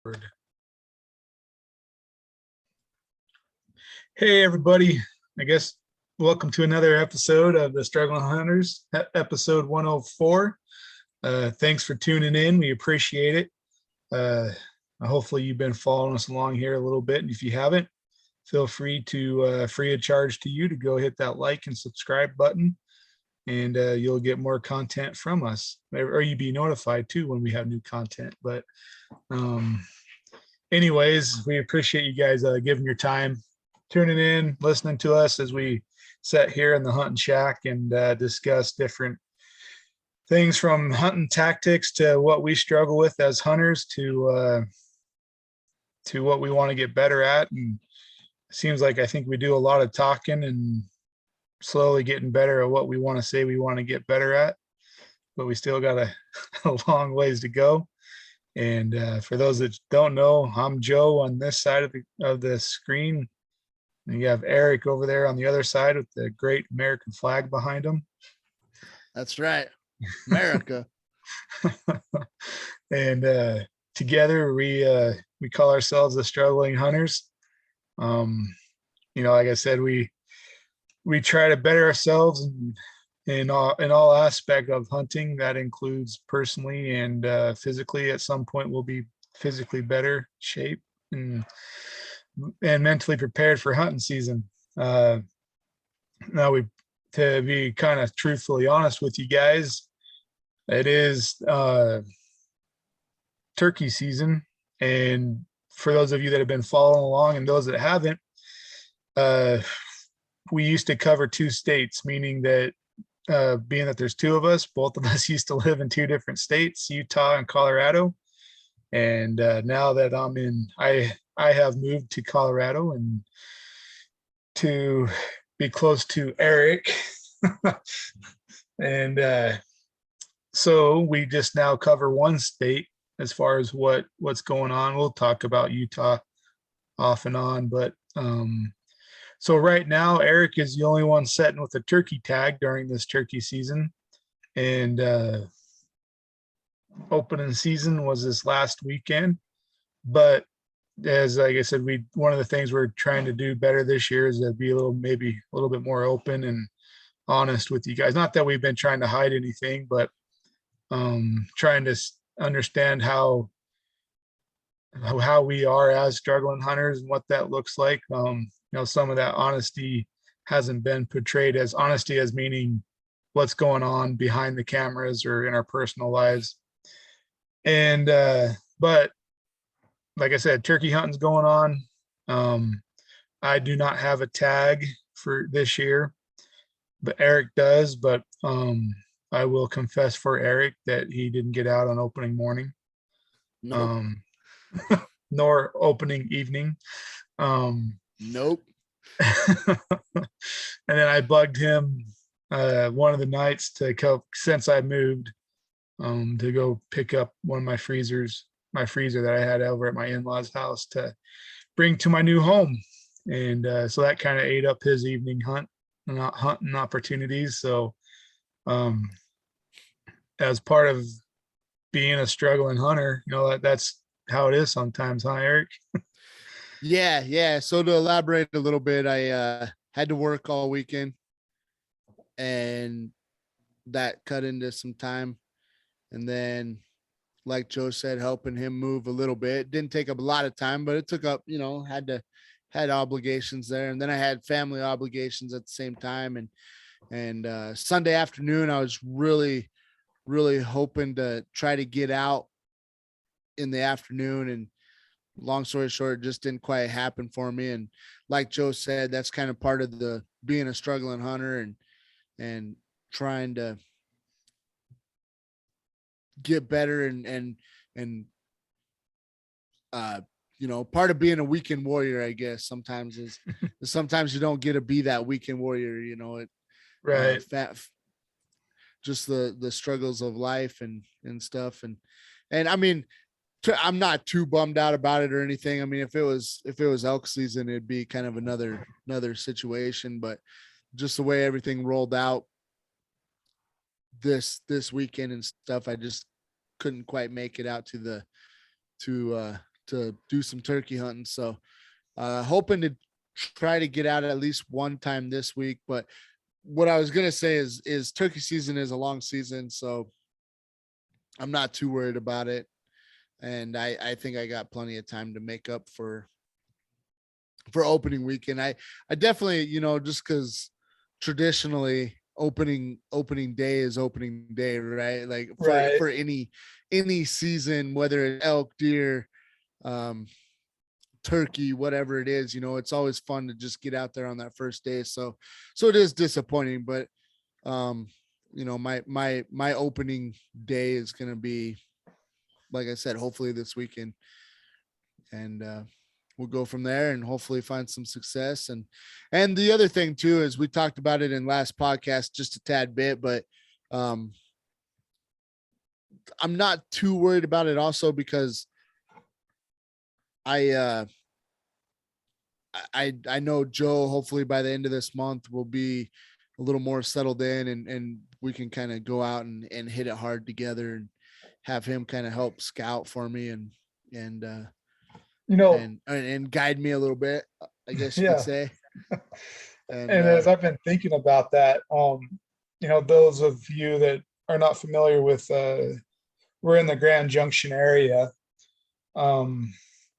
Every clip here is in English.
record. Hey, everybody. I guess welcome to another episode of the Struggling Hunters, episode 104. Thanks for tuning in. We appreciate it. Hopefully you've been following us along here a little bit. And if you haven't, feel free to free of charge to you to go hit that like and subscribe button, and you'll get more content from us, or you be notified too when we have new content. But anyways, we appreciate you guys giving your time, tuning in, listening to us as we sit here in the hunting shack and discuss different things from hunting tactics to what we struggle with as hunters to what we want to get better at. And it seems like I think we do a lot of talking and slowly getting better at what we want to say we want to get better at, but we still got a long ways to go. And for those that don't know, I'm Joe on this side of the screen, and you have Eric over there on the other side with the great American flag behind him. That's right, America. And together we call ourselves the Struggling Hunters. Like I said, we try to better ourselves in all aspect of hunting. That includes personally and physically. At some point we'll be physically better shape and mentally prepared for hunting season. Now, to be kind of truthfully honest with you guys, it is turkey season. And for those of you that have been following along and those that haven't, we used to cover two states, meaning that being that there's two of us, both of us used to live in two different states, Utah and Colorado. And now that I have moved to Colorado and to be close to Eric. And so we just now cover one state as far as what's going on. We'll talk about Utah off and on, but so right now Eric is the only one setting with a turkey tag during this turkey season. And opening season was this last weekend. But as like I said, one of the things we're trying to do better this year is to be maybe a little bit more open and honest with you guys. Not that we've been trying to hide anything, but trying to understand how we are as struggling hunters and what that looks like. Some of that honesty hasn't been portrayed as honesty as meaning what's going on behind the cameras or in our personal lives. And but like I said, turkey hunting's going on. I do not have a tag for this year, but Eric does. But I will confess for Eric that he didn't get out on opening morning. Nope. Nor opening evening. Nope. And then I bugged him one of the nights since I moved to go pick up one of my freezer that I had over at my in-laws house to bring to my new home. And so that kind of ate up his evening hunting opportunities. So as part of being a struggling hunter, that's how it is sometimes, huh, Eric? Yeah. So to elaborate a little bit, I had to work all weekend, and that cut into some time. And then, like Joe said, helping him move a little bit didn't take up a lot of time, but it took up, had obligations there. And then I had family obligations at the same time. And Sunday afternoon, I was really, really hoping to try to get out in the afternoon, and long story short, it just didn't quite happen for me. And like Joe said, that's kind of part of the being a struggling hunter and trying to get better and part of being a weekend warrior, I guess sometimes is sometimes you don't get to be that weekend warrior, Right. Just the struggles of life and stuff. And I mean, I'm not too bummed out about it or anything. I mean, if it was elk season, it'd be kind of another situation, but just the way everything rolled out this weekend and stuff, I just couldn't quite make it out to to do some turkey hunting. So hoping to try to get out at least one time this week. But what I was gonna say is turkey season is a long season, so I'm not too worried about it. And I think I got plenty of time to make up for opening weekend. I definitely, just because traditionally opening day is opening day, right? Like Right. for any season, whether it's elk, deer, um, turkey, whatever it is, it's always fun to just get out there on that first day. So it is disappointing, but my opening day is gonna be, like I said, hopefully this weekend, and we'll go from there and hopefully find some success. And the other thing too is we talked about it in last podcast just a tad bit, but I'm not too worried about it also because I know Joe, hopefully by the end of this month, will be a little more settled in, and we can kind of go out and hit it hard together and have him kind of help scout for me and guide me a little bit, I guess you could Yeah. say. And And as I've been thinking about that, those of you that are not familiar with, we're in the Grand Junction area. And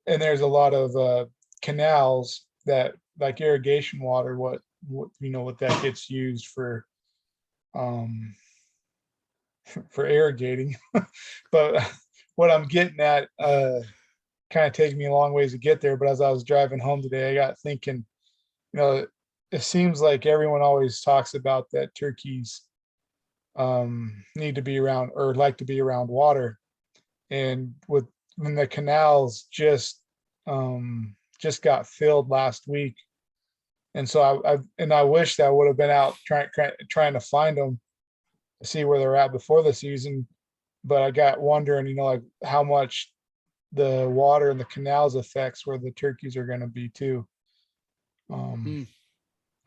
there's a lot of canals that, like irrigation water, what what that gets used um for irrigating. But what I'm getting at, kind of taking me a long ways to get there, but as I was driving home today, I got thinking, it seems like everyone always talks about that turkeys need to be around, or like to be around water. And when the canals just got filled last week, and so I wish that I would have been out trying to find them to see where they're at before the season. But I got wondering, like how much the water in the canals affects where the turkeys are going to be too. Hmm.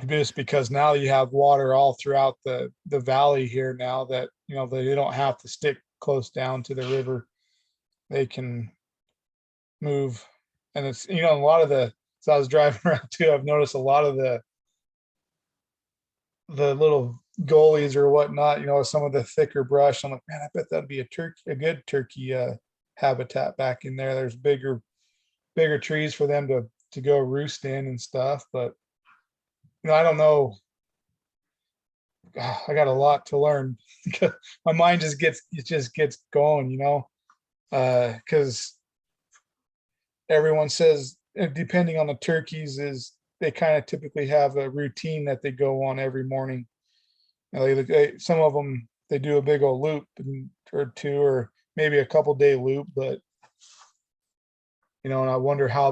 Just because now you have water all throughout the valley here now, that they don't have to stick close down to the river. They can move. And it's, a lot of so I was driving around too, I've noticed a lot of the little gullies or whatnot, some of the thicker brush. I'm like, man, I bet that'd be a good turkey habitat back in there. There's bigger trees for them to go roost in and stuff. But I don't know. I got a lot to learn. My mind just gets going, because everyone says, depending on the turkeys, is they kind of typically have a routine that they go on every morning. Some of them, they do a big old loop or two, or maybe a couple day loop, but and I wonder how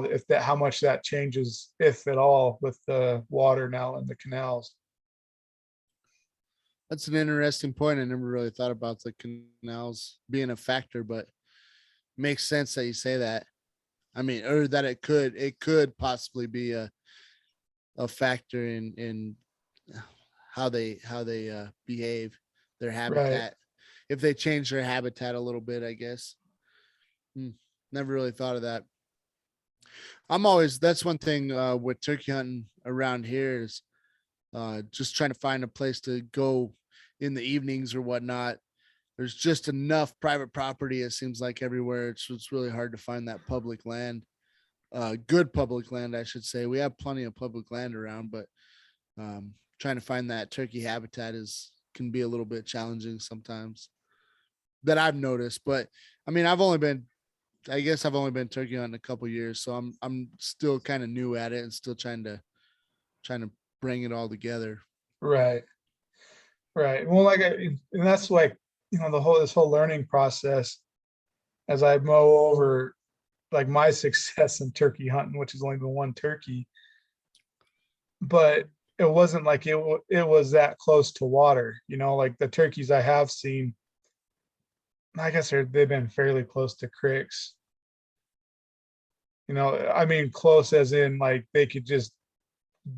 much that changes, if at all, with the water now in the canals. That's an interesting point. I never really thought about the canals being a factor, but makes sense that you say that. I mean, or that it could possibly be a factor in how they behave, their Right. habitat, if they change their habitat a little bit, I guess. Never really thought of that. That's one thing with turkey hunting around here is just trying to find a place to go in the evenings or whatnot. There's just enough private property, it seems like, everywhere. It's really hard to find that public land, good public land, I should say. We have plenty of public land around, but trying to find that turkey habitat can be a little bit challenging sometimes, that I've noticed. But I mean, I've only been turkey hunting a couple years, so I'm still kind of new at it and still trying to bring it all together. Right. Right. Well, and that's like, this whole learning process, as I mow over like my success in turkey hunting, which has only been one turkey, but it wasn't like it was that close to water, like the turkeys I have seen, I guess they've been fairly close to creeks. I mean, close as in like they could just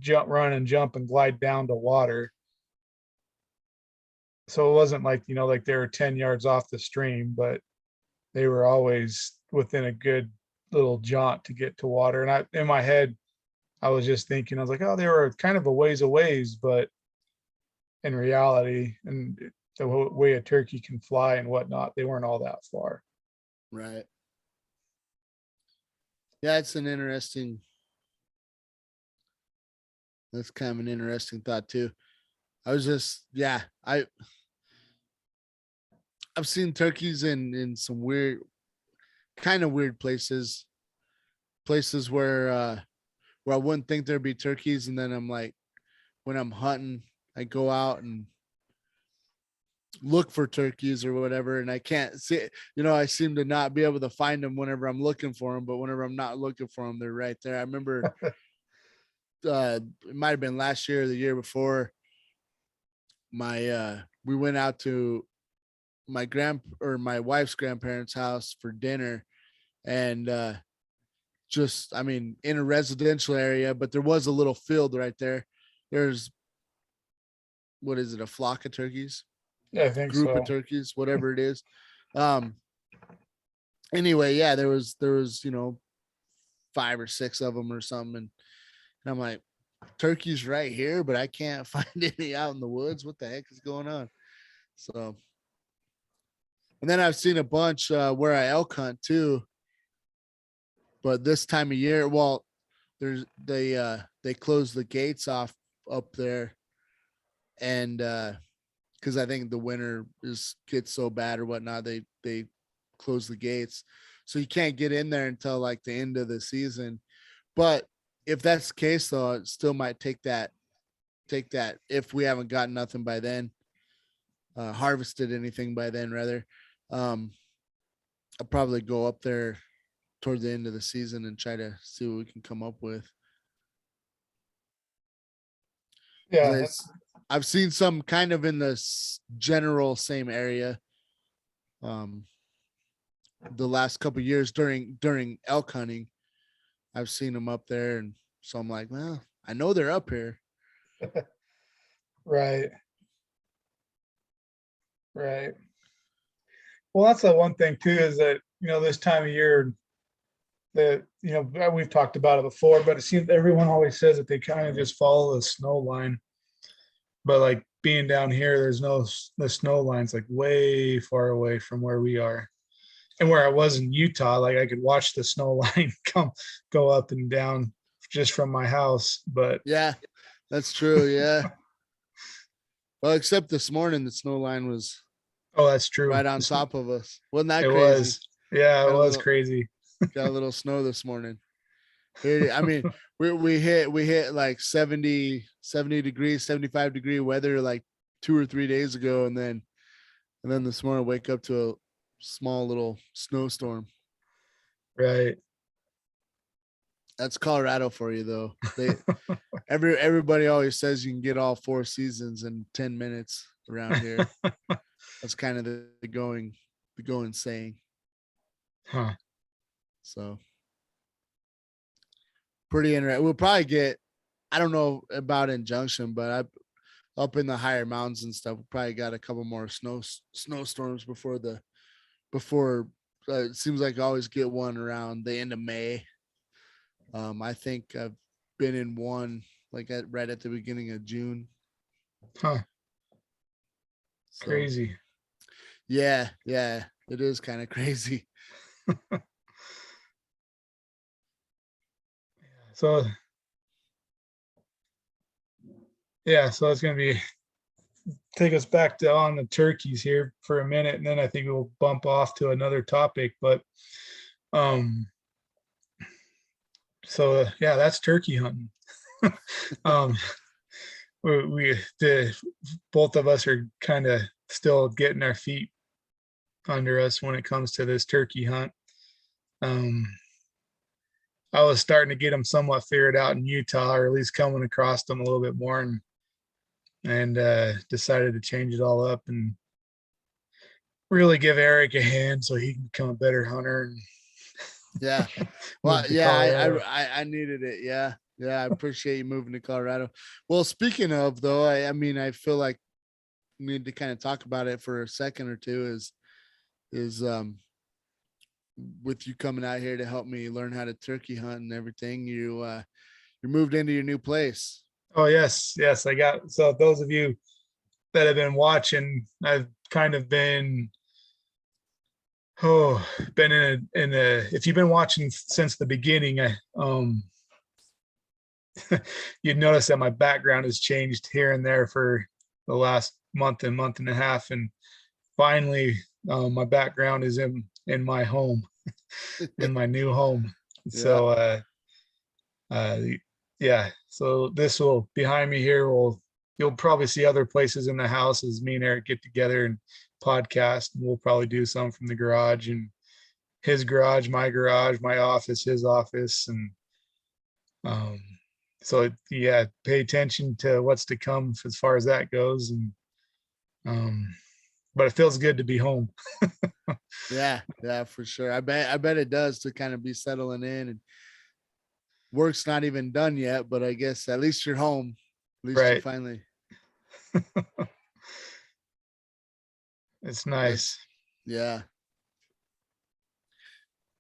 run and jump and glide down to water. So it wasn't like, like they were 10 yards off the stream, but they were always within a good little jaunt to get to water. And in my head, I was just thinking, I was like, oh, they were kind of a ways away, but in reality, and the way a turkey can fly and whatnot, they weren't all that far. Right. Yeah, it's an interesting. That's kind of an interesting thought too. I was just, yeah, I've seen turkeys in some weird, kind of weird places where I wouldn't think there'd be turkeys, and then I'm like, when I'm hunting, I go out and look for turkeys or whatever, and I can't see. I seem to not be able to find them whenever I'm looking for them, but whenever I'm not looking for them, they're right there. I remember it might have been last year or the year before. We went out to my wife's grandparents' house for dinner, and just, I mean, in a residential area, but there was a little field right there. There's, what is it, a flock of turkeys, Yeah, I think group of so. turkeys, whatever it is. Um, anyway, yeah, there was 5 or 6 of them or something, and I'm like, turkeys right here, but I can't find any out in the woods. What the heck is going on? So, and then I've seen a bunch where I elk hunt too, but this time of year, well, they close the gates off up there, and because I think the winter gets so bad or whatnot, they close the gates, so you can't get in there until like the end of the season. But if that's the case, though, it still might take that if we haven't gotten nothing by then, harvested anything by then rather. I'll probably go up there toward the end of the season and try to see what we can come up with. Yeah, I've seen some kind of in the general same area. The last couple of years during elk hunting, I've seen them up there, and so I'm like, well, I know they're up here. right, right. Well, that's the one thing too, is that, this time of year that, we've talked about it before, but it seems everyone always says that they kind of just follow the snow line. But like being down here, the snow line's like way far away from where we are. And where I was in Utah, like I could watch the snow line go up and down just from my house. But Yeah, that's true. Yeah. Well, except this morning, the snow line was oh, that's true. right on top of us. Wasn't that It crazy? was. Yeah, it Got a was little crazy. got a little snow this morning. Here, I mean, we hit like 70 degrees, 75-degree weather like 2 or 3 days ago, and then this morning wake up to a small little snowstorm. Right. That's Colorado for you, though. Everybody always says you can get all 4 seasons in 10 minutes around here. That's kind of the going saying. Huh. So pretty interesting. We'll probably get, I don't know about in Junction, but up in the higher mountains and stuff, we probably got a couple more snowstorms before it seems like I always get one around the end of May. I think I've been in one like right at the beginning of June. Huh. So Crazy. yeah, it is kind of crazy. So yeah, so it's gonna be take us back to on the turkeys here for a minute, and then I think we'll bump off to another topic. But um, so yeah, that's turkey hunting. um, the both of us are kind of still getting our feet under us when it comes to this turkey hunt. Um, I was starting to get them somewhat figured out in Utah, or at least coming across them a little bit more, and decided to change it all up and really give Eric a hand so he can become a better hunter and Yeah. Well, move to yeah, Colorado. I needed it. Yeah. Yeah. I appreciate you moving to Colorado. Well, speaking of though, I mean, I feel like we need to kind of talk about it for a second or two is with you coming out here to help me learn how to turkey hunt and everything, you moved into your new place. Oh yes, yes. I got so those of you that have been watching, I've kind of been oh been in a if you've been watching since the beginning, you'd notice that my background has changed here and there for the last month and a half, and finally my background is in my home, in my new home. Yeah. So uh yeah, so this will behind me here will you'll probably see other places in the house as me and Eric get together and podcast. We'll probably do some from the garage, and his garage, my office, his office, and um so yeah, pay attention to what's to come as far as that goes. And um but it feels good to be home. Yeah, yeah, for sure. I bet it does to kind of be settling in, and work's not even done yet, but I guess at least you're home. At least you Right. finally It's that's nice. yeah.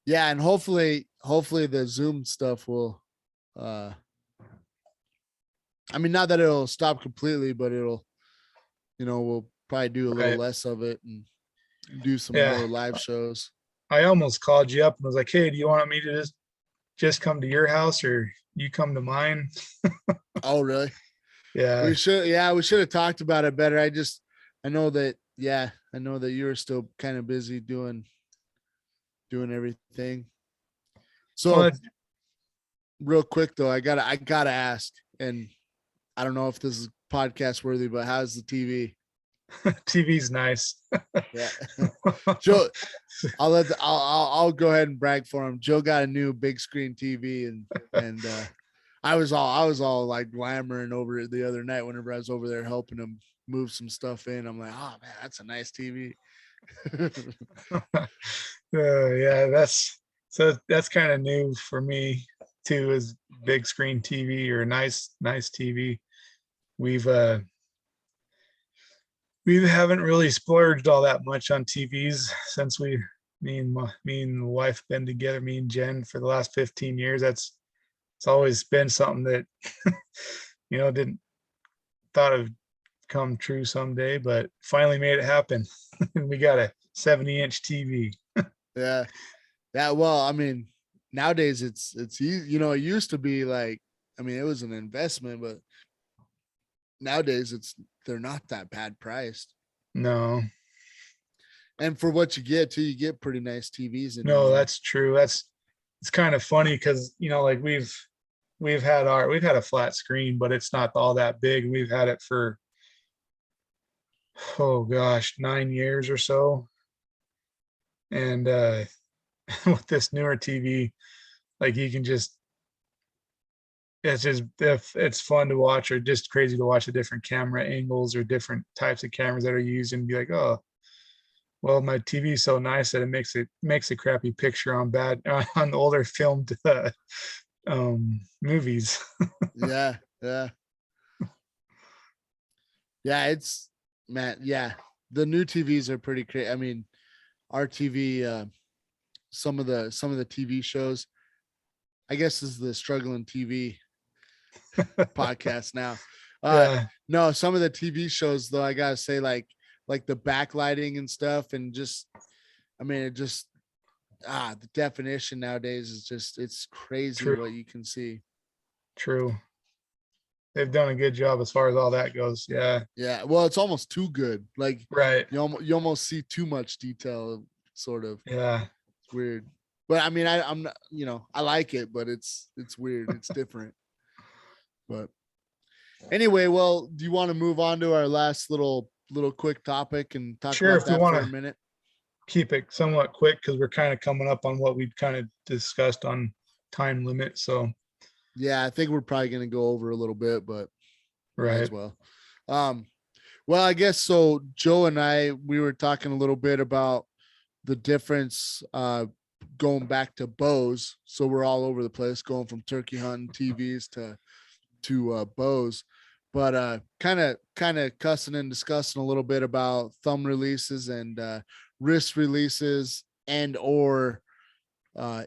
Yeah, and hopefully the Zoom stuff will uh I mean, not that it'll stop completely, but it'll, we'll probably do a little Right. less of it and do some Yeah. more live shows. I almost called you up and was like, hey, do you want me to just come to your house or you come to mine? Oh, really? Yeah. We should have talked about it better. I know that, yeah, I know that you're still kind of busy doing everything. So Well, real quick though, I gotta ask, and I don't know if this is podcast worthy, but how's the TV? TV's nice. Yeah. Joe, I'll go ahead and brag for him. Joe got a new big screen TV, and I was all like glamoring over it the other night whenever I was over there helping him move some stuff in. I'm like, oh man, that's a nice TV. Yeah, that's kind of new for me too, is big screen TV or nice TV. We've we haven't really splurged all that much on TVs since me and the wife been together, me and Jen, for the last 15 years. It's always been something that didn't thought of come true someday, but finally made it happen. And we got a 70-inch TV. Yeah. Yeah. Well, I mean, nowadays it's easy. It used to be like, I mean, it was an investment, but nowadays they're not that bad priced. No, And for what you get too, you get pretty nice TVs no, anymore. that's true. It's kind of funny because like we've had a flat screen, but it's not all that big. We've had it for oh gosh, 9 years or so. And with this newer TV, like you can just it's just if it's fun to watch, or just crazy to watch the different camera angles or different types of cameras that are used, and be like, oh, well, my TV is so nice that it makes a crappy picture on bad on older filmed movies. Yeah. Yeah. Yeah. It's man. Yeah. The new TVs are pretty crazy. I mean, our TV, some of the TV shows, I guess is the struggling TV podcast now. Uh Yeah, no, some of the TV shows though, I gotta say, like the backlighting and stuff, and just I mean it just the definition nowadays is just it's crazy true, what you can see. true. They've done a good job as far as all that goes. Yeah, Yeah, well, it's almost too good. Like right. you almost see too much detail, sort of. Yeah, It's weird. But I mean I'm not, I like it, but it's weird. It's different. But anyway, well, do you want to move on to our last little quick topic and talk sure. about If we that want for a to minute? keep it somewhat quick, because we're kind of coming up on what we've kind of discussed on time limit. So, Yeah, I think we're probably going to go over a little bit, but might as right. well. Um, well, I guess so. Joe and we were talking a little bit about the difference going back to bows. So we're all over the place, going from turkey hunting TVs to bows, but kind of cussing and discussing a little bit about thumb releases and wrist releases, and or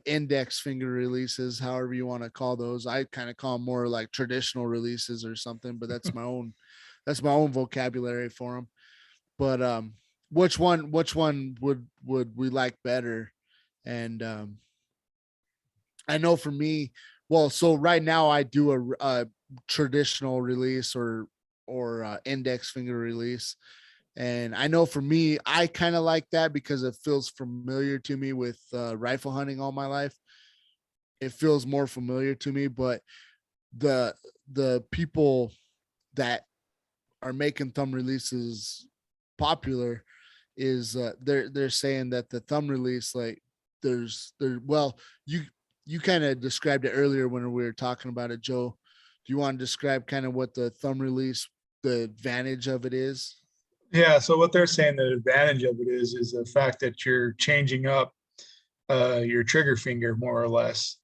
index finger releases, however you want to call those. I kind of call them more like traditional releases or something, but that's my own vocabulary for them. But which one would we like better? And I know for me, well, so right now I do a traditional release or index finger release. And I know for me, I kind of like that because it feels familiar to me with rifle hunting all my life. It feels more familiar to me, but the people that are making thumb releases popular is they're saying that the thumb release, like well, you kind of described it earlier when we were talking about it, Joe. Do you want to describe kind of what the thumb release, the advantage of it is? Yeah. So what they're saying the advantage of it is the fact that you're changing up your trigger finger more or less.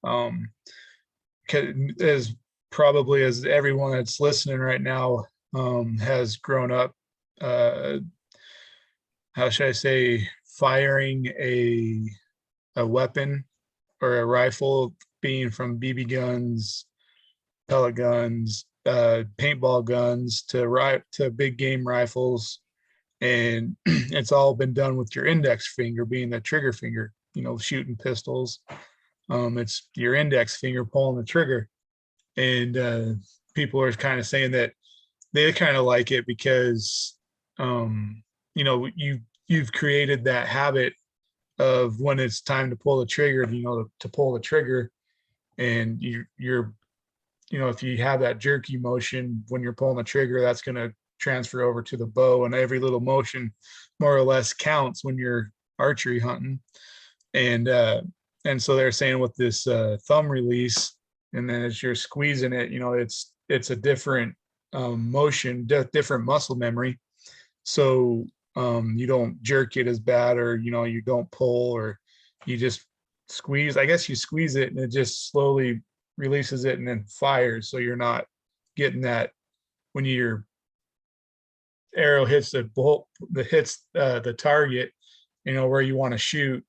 As probably as everyone that's listening right now has grown up, uh, how should I say, firing a weapon or a rifle, being from BB guns, pellet guns, paintball guns to big game rifles, and it's all been done with your index finger being the trigger finger. Shooting pistols, it's your index finger pulling the trigger, and people are kind of saying that they kind of like it because you've created that habit of when it's time to pull the trigger, to pull the trigger, and if you have that jerky motion when you're pulling the trigger, that's going to transfer over to the bow, and every little motion more or less counts when you're archery hunting. And so they're saying with this thumb release, and then as you're squeezing it, it's a different motion, different muscle memory. So you don't jerk it as bad, or you don't pull, or you just squeeze. I guess you squeeze it and it just slowly releases it and then fires. So you're not getting that when your arrow hits the target, where you want to shoot,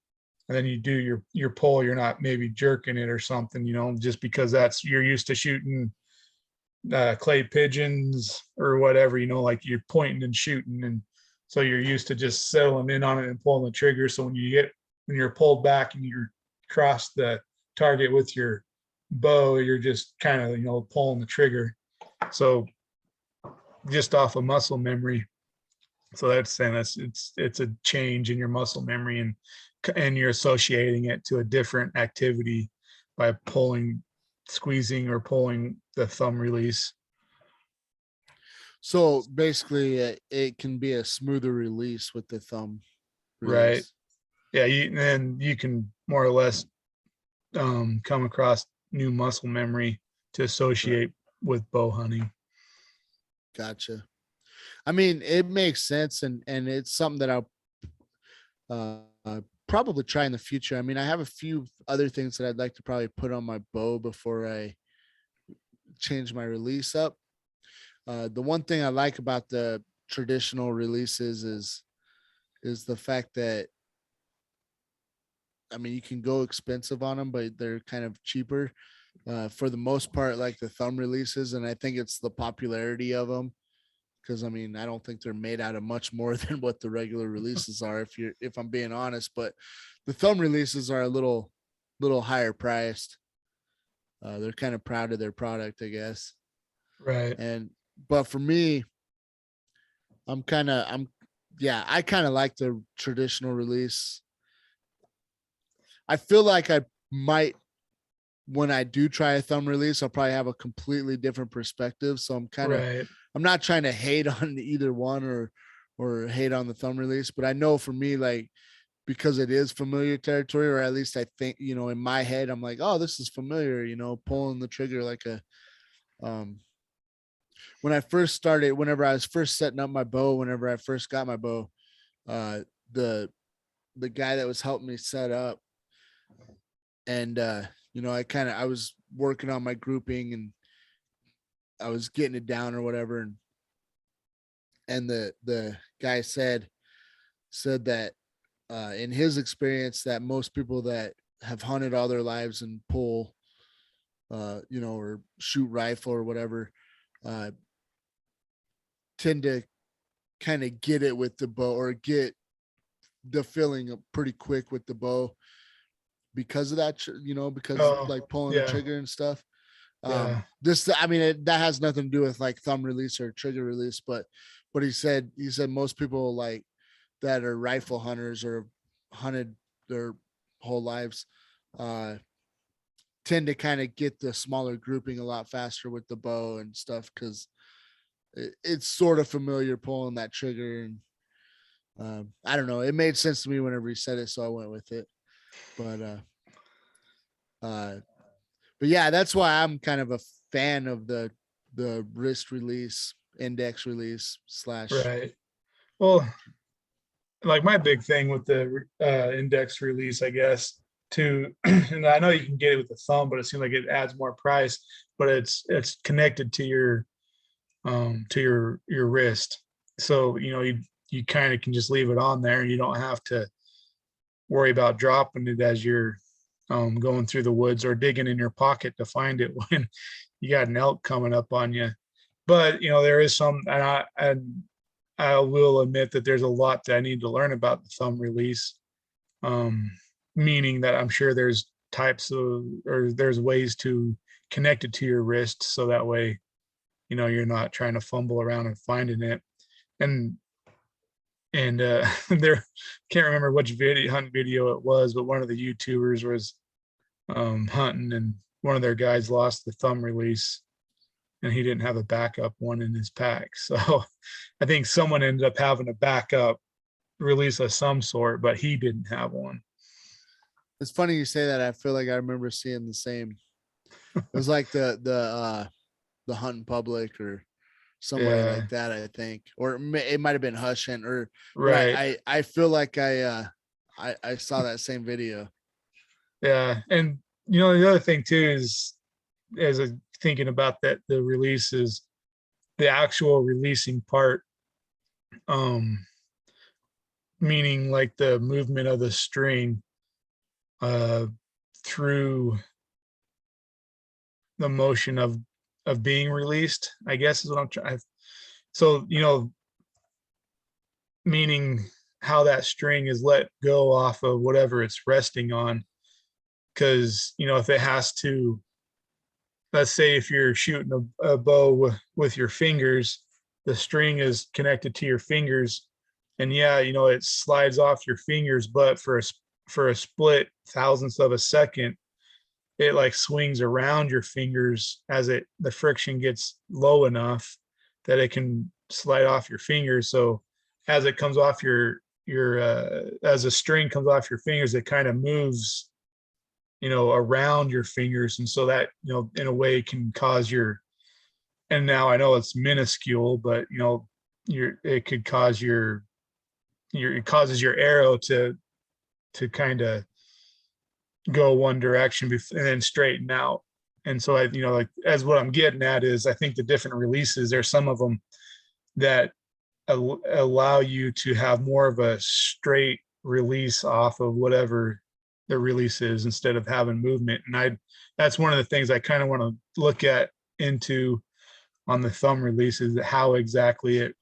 and then you do your pull, you're not maybe jerking it or something, just because you're used to shooting clay pigeons or whatever, like you're pointing and shooting, and so you're used to just settling in on it and pulling the trigger. So when you're pulled back and you're cross the target with your bow, you're just kind of pulling the trigger. So just off of muscle memory. So that's saying it's a change in your muscle memory, and you're associating it to a different activity by squeezing or pulling the thumb release. So basically, it can be a smoother release with the thumb release. Right. Yeah. And you can more or less come across new muscle memory to associate with bow hunting. Gotcha. I mean, it makes sense, and it's something that I'll probably try in the future. I mean, I have a few other things that I'd like to probably put on my bow before I change my release up. The one thing I like about the traditional releases is the fact that, I mean, you can go expensive on them, but they're kind of cheaper for the most part, like the thumb releases. And I think it's the popularity of them. Because I mean, I don't think they're made out of much more than what the regular releases are, if I'm being honest. But the thumb releases are a little higher priced. They're kind of proud of their product, I guess. Right. But for me, I kind of like the traditional release. I feel like I might, when I do try a thumb release, I'll probably have a completely different perspective. So I'm not trying to hate on either one or hate on the thumb release, but I know for me, like, because it is familiar territory, or at least I think, in my head, I'm like, oh, this is familiar, pulling the trigger like whenever I was first setting up my bow, whenever I first got my bow, the guy that was helping me set up, and I was working on my grouping and I was getting it down or whatever, and the guy said that in his experience, that most people that have hunted all their lives and pull, or shoot rifle or whatever, uh, tend to kind of get it with the bow, or get the feeling pretty quick with the bow because of that, because Oh, like pulling the yeah, trigger and stuff. yeah, That has nothing to do with like thumb release or trigger release, but he said most people like that are rifle hunters or hunted their whole lives, uh, tend to kind of get the smaller grouping a lot faster with the bow and stuff, because it's sort of familiar pulling that trigger. And I don't know, it made sense to me whenever he said it, so I went with it. But uh but yeah, that's why I'm kind of a fan of the wrist release, index release slash. right. Well, like my big thing with the index release, I guess, too, and I know you can get it with the thumb, but it seems like it adds more price, but it's connected to your wrist. So, you kind of can just leave it on there and you don't have to worry about dropping it as you're going through the woods or digging in your pocket to find it when you got an elk coming up on you. But there is some, and I will admit that there's a lot that I need to learn about the thumb release. Um, Meaning that I'm sure there's types of, or there's ways to connect it to your wrist so that way, you're not trying to fumble around and finding it. And there, can't remember which hunt video it was, but one of the YouTubers was hunting, and one of their guys lost the thumb release, and he didn't have a backup one in his pack. So I think someone ended up having a backup release of some sort, but he didn't have one. It's funny you say that. I feel like I remember seeing the same. It was like the Hunt in Public or somebody Yeah, like that, I think, or it might have been Hush and or. But right. I feel like I saw that same video. Yeah, and the other thing too is, as a thinking about that, the release is the actual releasing part, um, meaning like the movement of the string uh through the motion of being released, I guess is what I'm trying. So, meaning how that string is let go off of whatever it's resting on. Because, if it has to, let's say if you're shooting a bow with your fingers, the string is connected to your fingers. And yeah, it slides off your fingers, but for a split thousandth of a second, it like swings around your fingers as the friction gets low enough that it can slide off your fingers. So as it comes off your as a string comes off your fingers, it kind of moves, around your fingers. And so that, in a way can cause and now I know it's minuscule, but it could cause it causes your arrow to kind of go one direction and then straighten out. And so like as what I'm getting at is, I think the different releases, there's some of them that allow you to have more of a straight release off of whatever the release is instead of having movement. And that's one of the things I kind of want to look at into on the thumb releases, how exactly it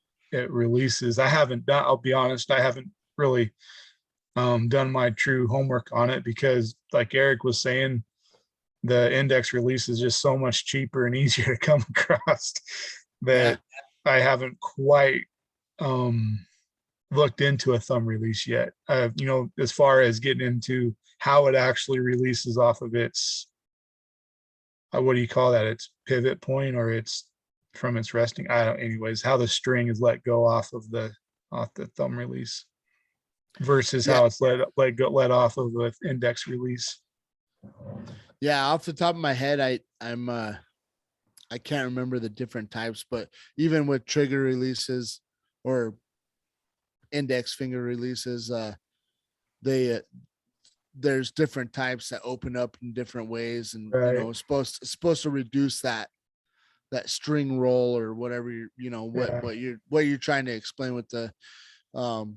releases. I'll be honest, I haven't really done my true homework on it, because like Eric was saying, the index release is just so much cheaper and easier to come across Yeah. that I haven't quite looked into a thumb release yet. As far as getting into how it actually releases off of its, what do you call that? Its pivot point, or it's from its resting. I don't, anyways, how the string is let go off the thumb release versus Yeah. how it's let off of the index release. Yeah. Off the top of my head, I can't remember the different types, but even with trigger releases or index finger releases, they there's different types that open up in different ways, and Right. supposed to reduce that string roll or whatever Yeah. what you're trying to explain with the um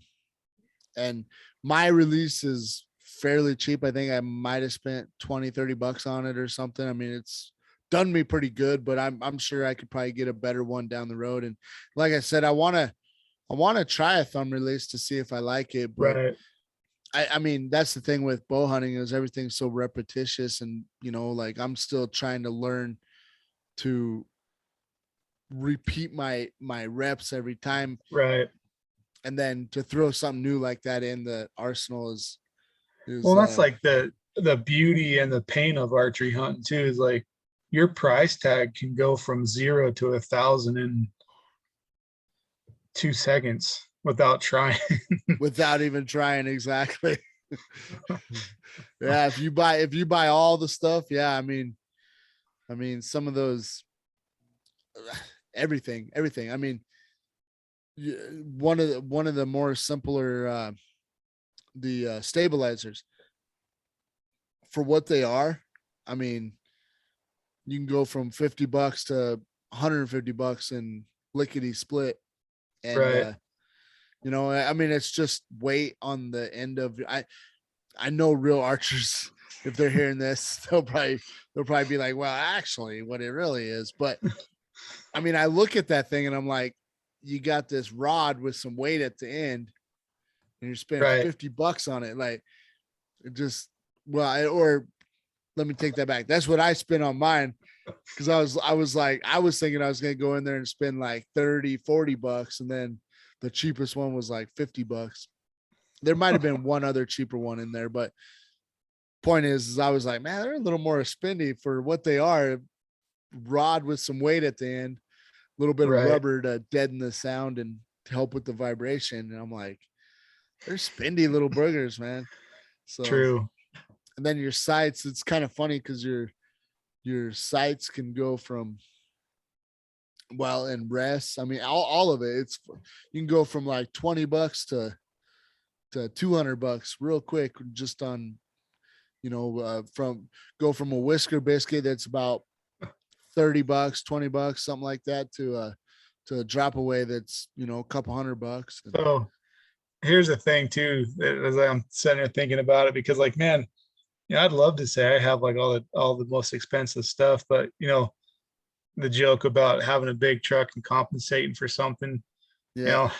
and my release is fairly cheap. I think I might have spent 20-30 bucks on it or something. I mean, it's done me pretty good, but I'm sure I could probably get a better one down the road. And like I said, I want to try a thumb release to see if I like it, but Right. I mean, that's the thing with bow hunting is everything's so repetitious, and like I'm still trying to learn to repeat my reps every time, Right. and then to throw something new like that in the arsenal is Well, that's like the beauty and the pain of archery hunting too, is like your price tag can go from 0 to 1,000 in 2 seconds without trying. without even trying. Exactly. Yeah, if you buy all the stuff, yeah, I mean some of those, everything. I mean, one of the more simpler the stabilizers, for what they are, I mean, you can go from 50 bucks to 150 bucks in lickety split. And Right. I mean, it's just weight on the end of. I know real archers, if they're hearing this, they'll probably be like, well, actually what it really is. But I mean, I look at that thing and I'm like, you got this rod with some weight at the end and you're spending Right. 50 bucks on it. Like, it just, or let me take that back. That's what I spent on mine. Cause I was thinking I was going to go in there and spend like 30-40 bucks. And then the cheapest one was like 50 bucks. There might've been one other cheaper one in there, but point is I was like, man, they're a little more spendy for what they are. Rod with some weight at the end, a little bit of Right. rubber to deaden the sound and to help with the vibration. And I'm like, they're spendy little burgers, man. So, True. and then your sights, it's kind of funny because your sights can go from, well, and rests. I mean, all of it. You can go from like 20 bucks to 200 bucks real quick, just on, from a whisker biscuit that's about 30 bucks, 20 bucks, something like that, to a drop away that's, a couple $100. So here's the thing too, as I'm sitting here thinking about it, because like, man, I'd love to say I have like all the most expensive stuff, but the joke about having a big truck and compensating for something, you Yeah, know,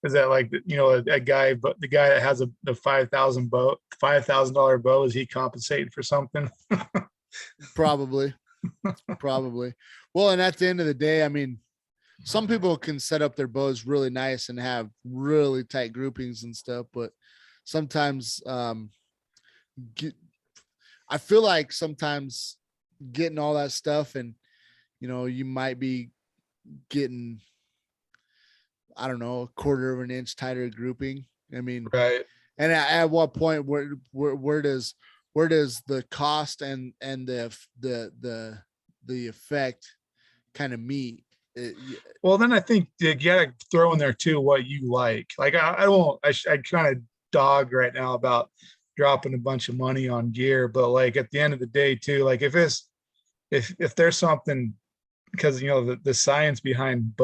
is that like, a guy, but the guy that has the 5,000 bow, $5,000 bow, is he compensating for something? probably. Probably. Well, and at the end of the day, I mean, some people can set up their bows really nice and have really tight groupings and stuff, but sometimes I feel like sometimes getting all that stuff, and you might be getting, I don't know, a quarter of an inch tighter grouping. I mean, Right. and at what point where does the cost and the effect kind of meet? Well, then I think you gotta throw in there too what you like. Like I won't. I kind of dog right now about dropping a bunch of money on gear, but like at the end of the day too, like if there's something, because the science behind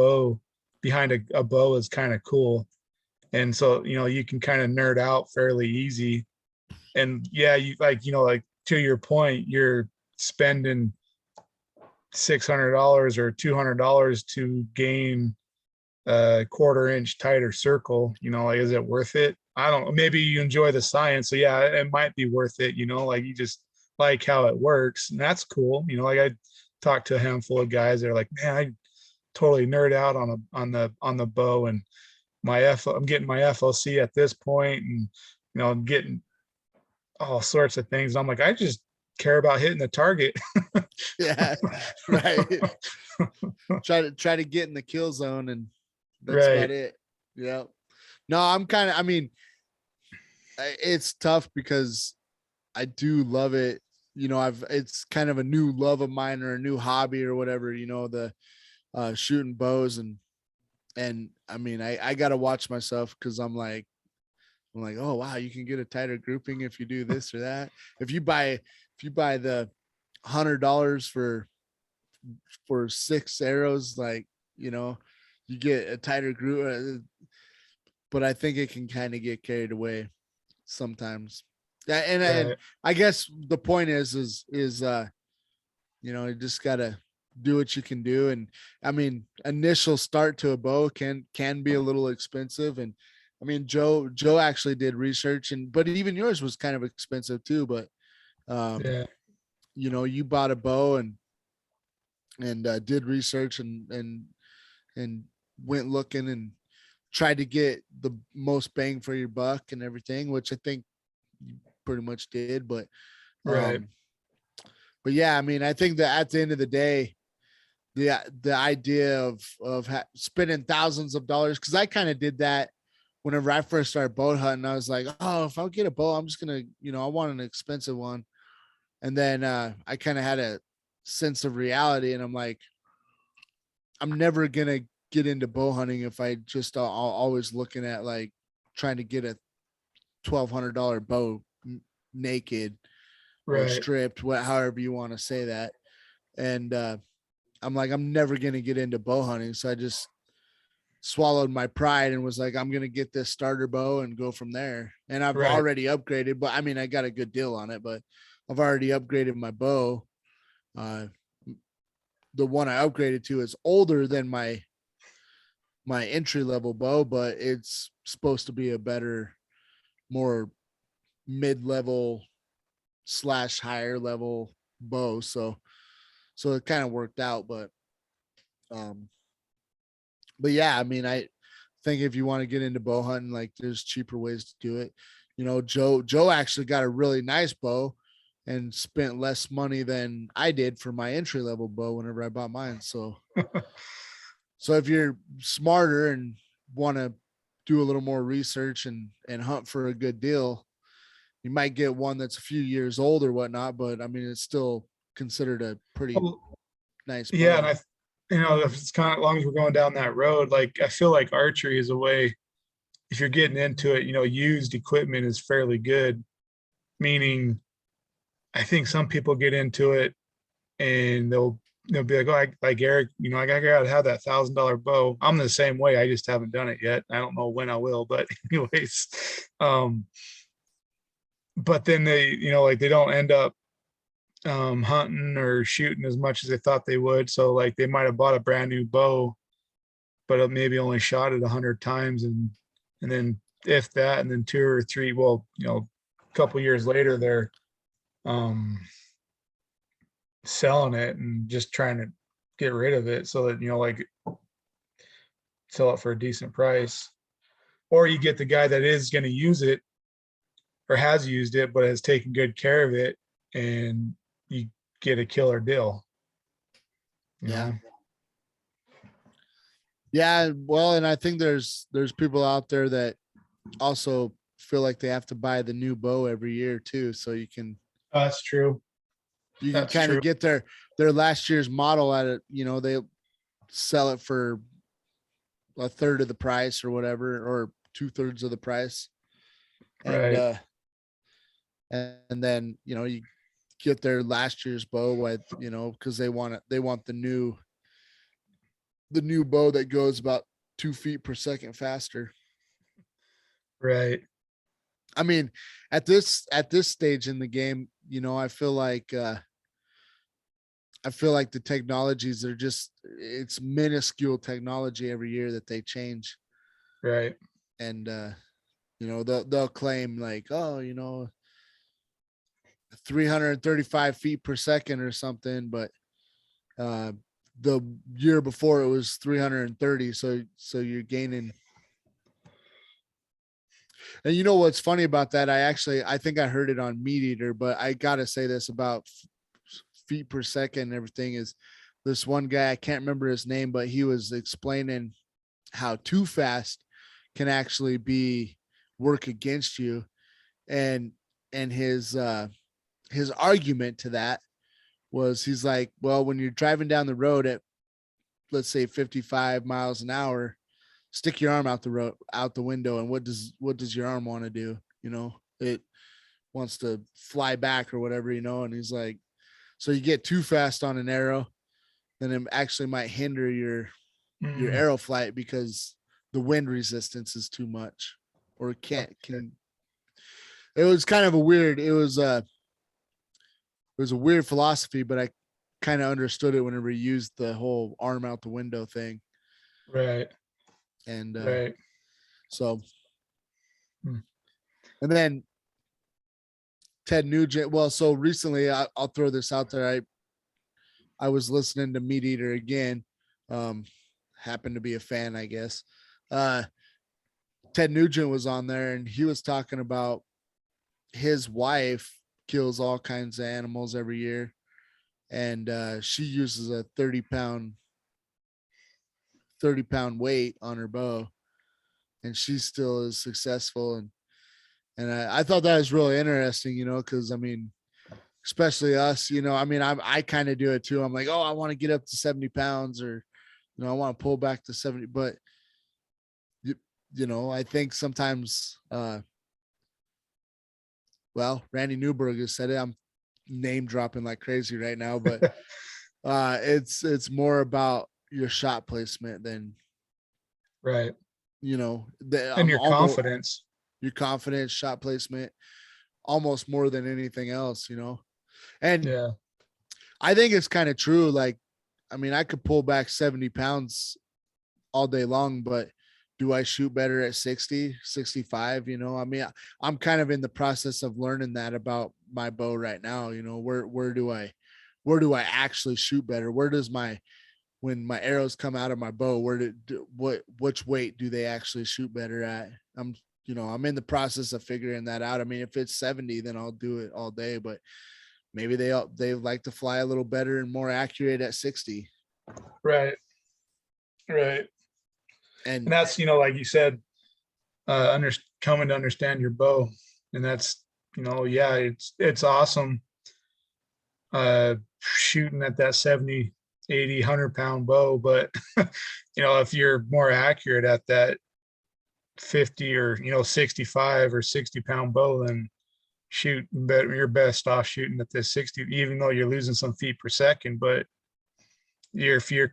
a bow is kind of cool, and so you can kind of nerd out fairly easy, and yeah, you like to your point, you're spending $600 or $200 to gain a quarter-inch tighter circle. Like, is it worth it? I don't know. Maybe you enjoy the science, so yeah, it might be worth it. Like you just like how it works, and that's cool. Like I talked to a handful of guys that are like, man, I totally nerd out on the bow, and I'm getting my FOC at this point, and I'm getting all sorts of things. And I'm like, I just care about hitting the target. Yeah, right. Try to get in the kill zone, and that's Right. about it. Yeah. No, I mean, it's tough because I do love it. It's kind of a new love of mine, or a new hobby or whatever, the shooting bows, and I mean, I got to watch myself, because I'm like, oh wow, you can get a tighter grouping if you do this or that. If you buy the $100 for 6 arrows, like, you get a tighter group. But I think it can kind of get carried away sometimes. And I guess the point is you just gotta do what you can do. And I mean, initial start to a bow can be a little expensive. And I mean, Joe actually did research, but even yours was kind of expensive too. But Yeah. you bought a bow and did research and went looking and tried to get the most bang for your buck and everything, which I think you pretty much did. Right. But yeah, I mean, I think that at the end of the day, the idea of spending thousands of dollars, because I kind of did that whenever I first started bow hunting. I was like, oh, if I get a bow, I'm just gonna, I want an expensive one. And then I kind of had a sense of reality, and I'm like, I'm never gonna get into bow hunting if I just always looking at like trying to get a $1,200 bow naked or Right. stripped, however you want to say that. And I'm like, I'm never gonna get into bow hunting, so I just swallowed my pride and was like, I'm gonna get this starter bow and go from there. And I've Right. already upgraded, but I mean, I got a good deal on it, but I've already upgraded my bow. Uh, the one I upgraded to is older than my entry level bow, but it's supposed to be a better, more mid level / higher level bow. So it kind of worked out. Um, but yeah, I mean, I think if you want to get into bow hunting, like there's cheaper ways to do it. Joe actually got a really nice bow and spent less money than I did for my entry level bow whenever I bought mine. So if you're smarter and want to do a little more research and hunt for a good deal, you might get one that's a few years old or whatnot, but I mean, it's still considered a pretty Well, nice yeah, bow. and if it's kind of, as long as we're going down that road, like I feel like archery is a way. If you're getting into it, used equipment is fairly good. Meaning, I think some people get into it and they'll be like, oh, like Eric, I gotta have that $1,000 bow. I'm the same way. I just haven't done it yet. I don't know when I will, but anyways, um, but then they, like they don't end up hunting or shooting as much as they thought they would. So like they might have bought a brand new bow, but it maybe only shot it 100 times, and then if that, and then 2 or 3, well, a couple years later, they're um selling it and just trying to get rid of it so that like sell it for a decent price. Or you get the guy that is going to use it or has used it but has taken good care of it, and you get a killer deal. you Yeah. know Yeah. Well, and I think there's people out there that also feel like they have to buy the new bow every year too. So That's true. you can That's kind true. of get their last year's model at it. They sell it for a third of the price or whatever, or 2/3 of the price. And, Right. and then, you get their last year's bow with, cause they want the new bow that goes about 2 feet per second faster. Right. I mean, at this stage in the game, I feel like the technologies are it's minuscule technology every year that they change. Right. And they'll claim like, oh, 335 feet per second or something, but the year before it was 330. So you're gaining. And what's funny about that? I think I heard it on Meat Eater, but I gotta say this about feet per second and everything is this one guy, I can't remember his name, but he was explaining how too fast can actually work against you. And his argument to that was, he's like, well, when you're driving down the road at, let's say, 55 miles an hour, stick your arm out the window, and what does your arm want to do? It wants to fly back or whatever, and he's like, so you get too fast on an arrow, then it actually might hinder your arrow flight because the wind resistance is too much, or can it was kind of a weird, it was a weird philosophy, but I kind of understood it whenever he used the whole arm out the window thing. Right. And Right. so, Hmm. and then Ted Nugent. Well, so recently, I'll throw this out there. I was listening to Meat Eater again. Happened to be a fan, I guess. Ted Nugent was on there, and he was talking about his wife kills all kinds of animals every year, and she uses a 30-pound weight on her bow, and she still is successful. And I thought that was really interesting, because I mean, especially us, I mean, I kind of do it too. I'm like, oh, I want to get up to 70 pounds, or I want to pull back to 70, but I think sometimes well, Randy Newberg has said it. I'm name dropping like crazy right now, but it's more about your shot placement than Right. And I'm your almost confidence. your confidence, shot placement, almost more than anything else. And Yeah. I think it's kind of true. Like, I mean, I could pull back 70 pounds all day long, but do I shoot better at 60, 65? I mean, I'm kind of in the process of learning that about my bow right now. Where do I actually shoot better? Where does when my arrows come out of my bow, which weight do they actually shoot better at? I'm in the process of figuring that out. I mean, if it's 70, then I'll do it all day, but maybe they like to fly a little better and more accurate at 60. Right. Right. And And that's, like you said, coming to understand your bow. And that's, yeah, it's awesome. Shooting at that 70, 80, 100-pound bow. But, if you're more accurate at that 50 or, 65 or 60-pound bow, then shoot better. You're best off shooting at this 60, even though you're losing some feet per second. But if you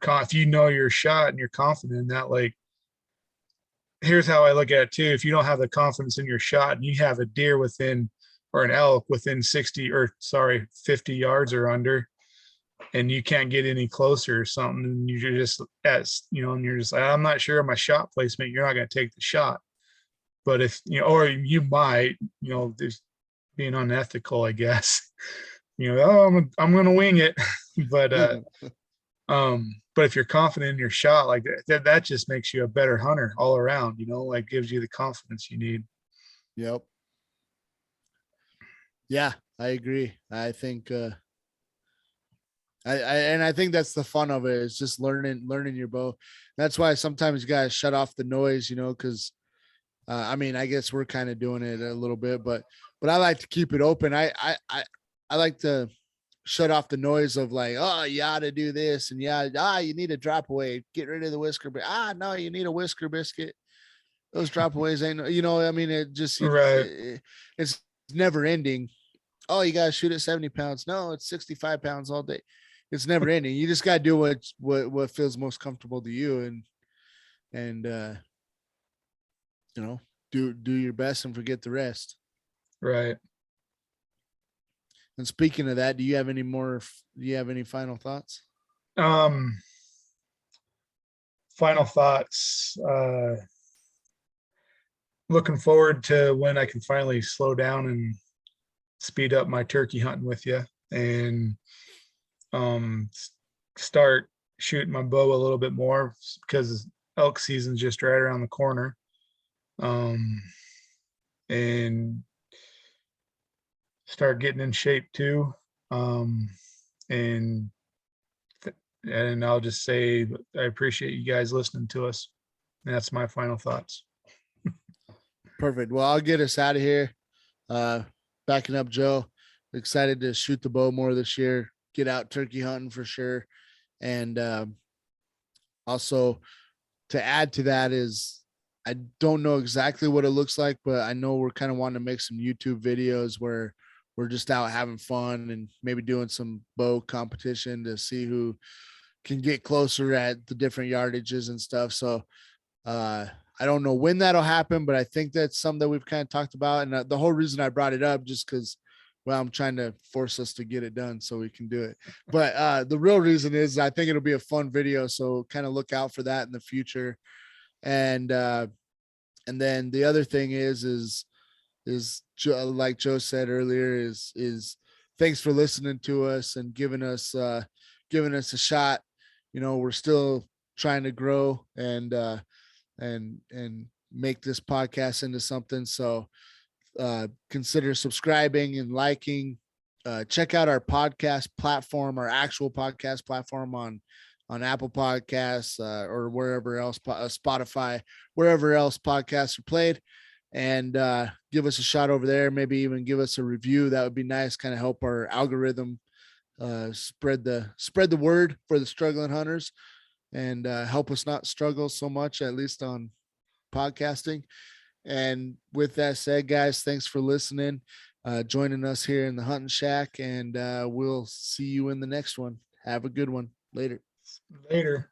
know your shot and you're confident in that, like, here's how I look at it too. If you don't have the confidence in your shot and you have a deer within, or an elk within 50 yards or under, and you can't get any closer or something, and you're just and you're just like, I'm not sure of my shot placement, you're not going to take the shot. But if, or you might, there's being unethical, I guess, oh, I'm going to wing it. But, but if you're confident in your shot, like that just makes you a better hunter all around, like gives you the confidence you need. yep. Yeah, I agree. I think I think that's the fun of it, is just learning your bow. That's why sometimes you guys shut off the noise, because I mean, I guess we're kind of doing it a little bit, but I like to keep it open. I like to shut off the noise of like, oh, you ought to do this, and you need a drop away, get rid of the whisker, but no, you need a whisker biscuit. Those drop aways ain't, I mean, it just Right. it's never ending. Oh, you gotta shoot at 70 pounds. No, it's 65 pounds all day. It's never ending. You just gotta do what feels most comfortable to you, and do your best and forget the rest. Right. And speaking of that, do you have any final thoughts? Um, Final thoughts. Looking forward to when I can finally slow down and speed up my turkey hunting with you, and start shooting my bow a little bit more, because elk season's just right around the corner. And start getting in shape too. And I'll just say I appreciate you guys listening to us. And that's my final thoughts. Perfect. Well, I'll get us out of here. Backing up Joe. Excited to shoot the bow more this year. Get out turkey hunting for sure. And also, to add to that is, I don't know exactly what it looks like, but I know we're kind of wanting to make some YouTube videos where we're just out having fun and maybe doing some bow competition to see who can get closer at the different yardages and stuff. So I don't know when that'll happen, but I think that's something that we've kind of talked about. And the whole reason I brought it up just because, well, I'm trying to force us to get it done so we can do it. But the real reason is I think it'll be a fun video. So kind of look out for that in the future. And then the other thing is like Joe said earlier, is thanks for listening to us and giving us a shot. We're still trying to grow and make this podcast into something. So consider subscribing and liking. Check out our podcast platform, our actual podcast platform on Apple Podcasts or wherever else, Spotify, wherever else podcasts are played, and give us a shot over there. Maybe even give us a review. That would be nice. Kind of help our algorithm spread the word for the struggling hunters, and help us not struggle so much, at least on podcasting. And with that said, guys, thanks for listening, joining us here in the Hunting Shack, and we'll see you in the next one. Have a good one. Later. Later.